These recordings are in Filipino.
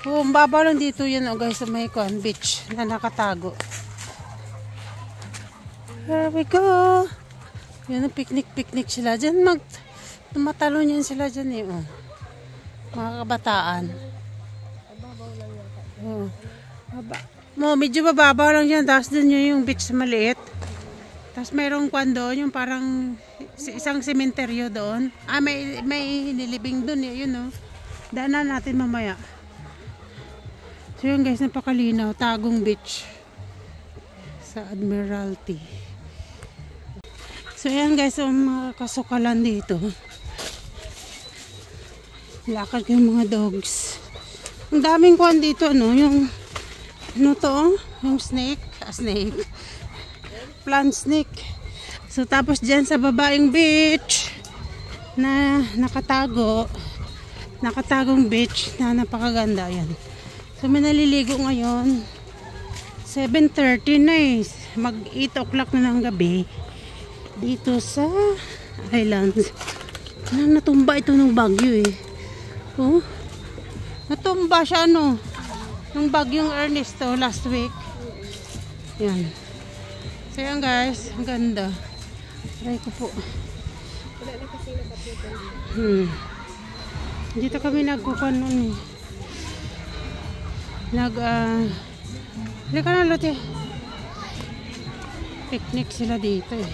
Oh, baba lang dito yan, oh, guys, sa may beach na nakatago. Here we go. Yun, picnic sila dyan. Tumatalon yan sila dyan eh. Oh. Mga kabataan. Oh. Medyo bababaw lang yan. Tapos dun yung beach maliit. Tapos mayroong kwan doon, yung parang isang sementeryo doon. May nilibing doon eh. Yun oh. Daanan natin mamaya. So yun guys, napakalinaw. Tagong Beach. Sa Admiralty. So yan guys, ang mga kasukalan dito. Lakad yung mga dogs. Ang daming kwan dito, no? Yung, ano to? Yung snake. Plant snake. So tapos dyan sa babaeng beach na nakatagong beach na napakaganda. Yan. So may naliligo ngayon. 7:30 na eh. Mag 8 o'clock na ng gabi. Dito sa islands. Natumba ito ng bagyo eh. Oh. Natumba siya no. Nung bagyong Ernesto last week. Yan. So yan guys. Ang ganda. Try ko po. Wala na kasi nakaputan. Dito kami nagkukan nun eh. Halika na Lotte. Picnic sila dito eh.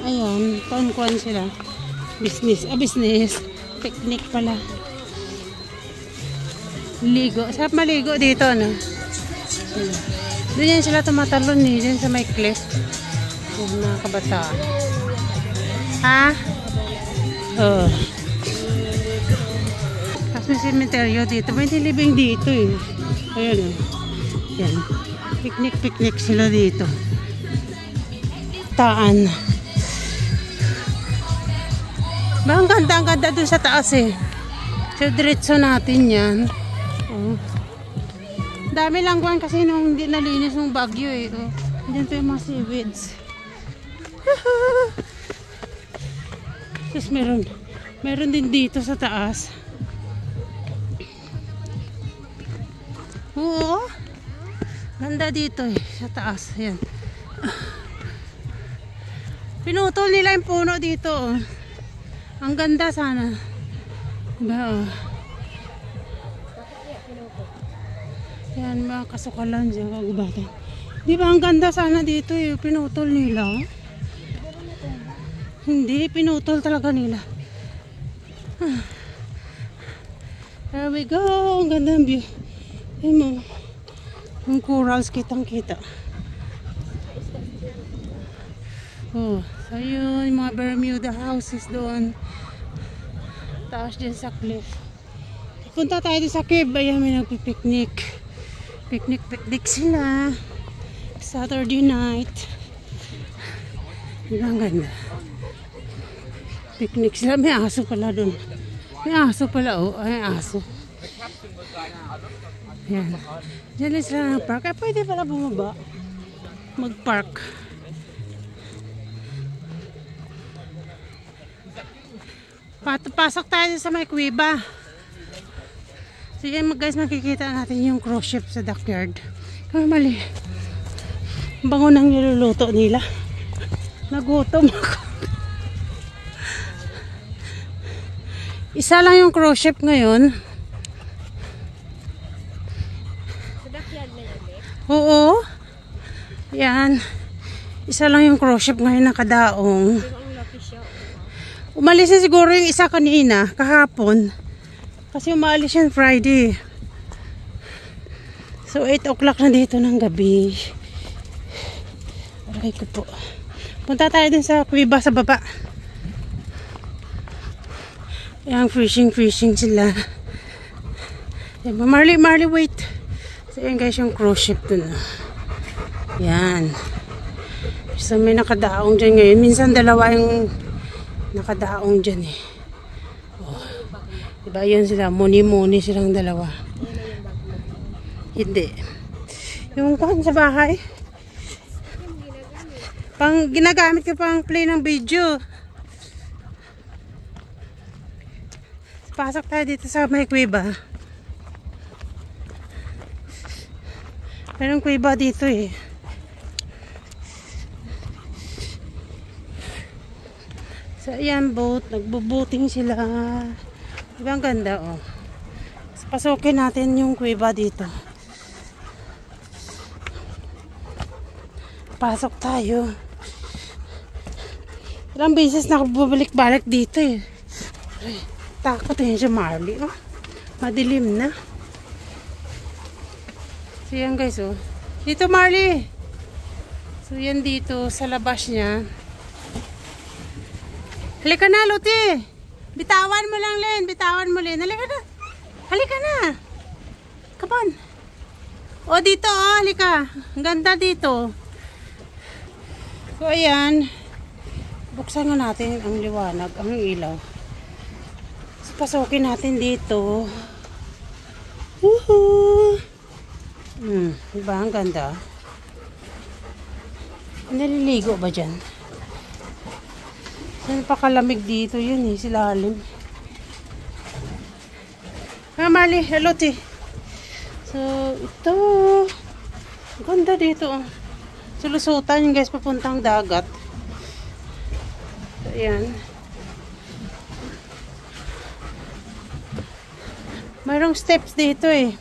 Ayan, kuan sila. Business. Picnic pala. Ligo. Sarap maligo dito, no? Doon yan sila tumatalon eh. Doon sa may cliff. Yung mga kabataan. Ha? Oh. Tapos may cemetery dito. May nilibing dito eh. Ayan oh. Yan. Picnic sila dito. Taan. Ang ganda dun sa taas eh. So diretso natin yan. Oh. Dami lang kwan kasi nung hindi nalinis ng bagyo eh. Oh. Diyan pa yung mga seaweeds. Tapos meron din dito sa taas. Oo. Ganda dito eh, sa taas. Ayan. Pinutol nila yung puno dito. Oh. Ang ganda sana. Diba oh. Ayan, mga kasukalan dyan, kagubatan. Diba ang ganda sana dito eh, pinutol nila. Oh. Hindi, pinutol talaga nila. There we go. Ang ganda ng view. Ayan mo. Yung corals kitang-kita. Oh, so yun, yung mga Bermuda houses doon. Tapos dyan sa cliff. Punta tayo sa cave. Ayan, may nagpipiknik. Picnic sila. Saturday night. Ang ganda. Picnic sila. May aso pala doon. May aso pala, oh. Ay, aso. Yan. Diyan lang sila ng park. Ay, pwede pala bumaba. Mag-park. Pasok tayo sa may kuweba. So yan guys, makikita natin yung cruise ship sa dockyard. Kaya mali. Bango nang niluluto nila. Nagutom ako. Isa lang yung cruise ship ngayon. Oo. Yan. Isa lang yung cruise ship ngayon nakadaong. Umalis na siguro yung isa kanina, kahapon. Kasi umalis yan Friday. So 8 o'clock na dito ng gabi. Aray ko po. Punta tayo din sa kuweba sa baba. Ayan, fishing sila. Ayan, Marley, wait. So yan guys, yung cruise ship dun. Yan. So may nakadaong dyan ngayon. Minsan dalawa yung nakadaong dyan eh. Oh. Diba yan sila? Muni silang dalawa. Hindi. Yung kuhan sa bahay. Ginagamit ko pang play ng video. Pasok tayo dito sa may kuweba. Merong kuweba dito eh. So, ayan, boat. Nagbubuting sila. Diba ang ganda, oh. Pasukin natin yung kuweba dito. Pasok tayo. Ilang beses na bubalik-balik dito eh. Ay, takot eh si Marley. Oh. Madilim na. So yan guys oh. Dito Marley. So yan dito sa labas niya. Halika na Luti. Bitawan mo lang Len. Bitawan mo Len. Halika na. Halika na. Come on. O dito oh. Halika. Ang ganda dito. So ayan. Buksan nga natin ang liwanag, ang ilaw. So, pasukin natin dito. Woohoo! Diba? Ang ganda. Naliligo ba dyan? Napakalamig dito yun eh, silalim. Mali, hello ti. So, ito. Ang ganda dito. Sulusutan yung guys, papuntang dagat. Ayan. Mayroong steps dito eh.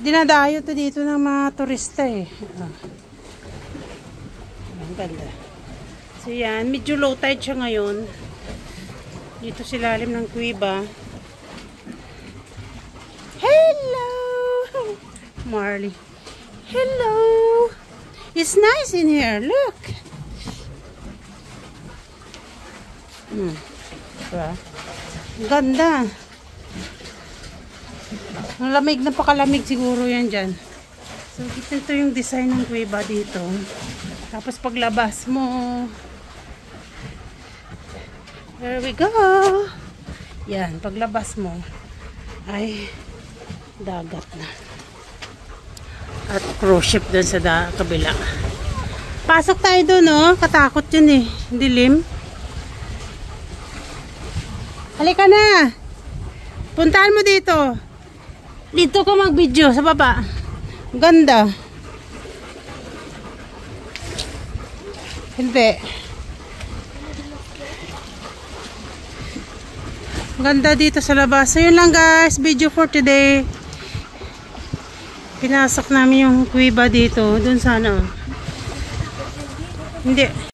Dinadayo to dito ng mga turista eh. Ang ganda. So yan, medyo low tide siya ngayon. Dito sa ilalim ng kuweba. Hello! Marley. Hello! It's nice in here. Look. Diba? Ganda. Ang lamig na pakalamig siguro yan dyan. So, ito yung design ng kuweba dito. Tapos paglabas mo. There we go. Yan, paglabas mo ay dagat na. At cruise ship dun sa kabila. Pasok tayo dun, oh. Katakot yun eh. Dilim. Halika na. Puntahan mo dito. Dito ka mag-video sa baba. Ganda. Hindi. Ganda dito sa labas. So yun lang guys. Video for today. Pinasok namin yung kuweba dito. Doon sana. Hindi.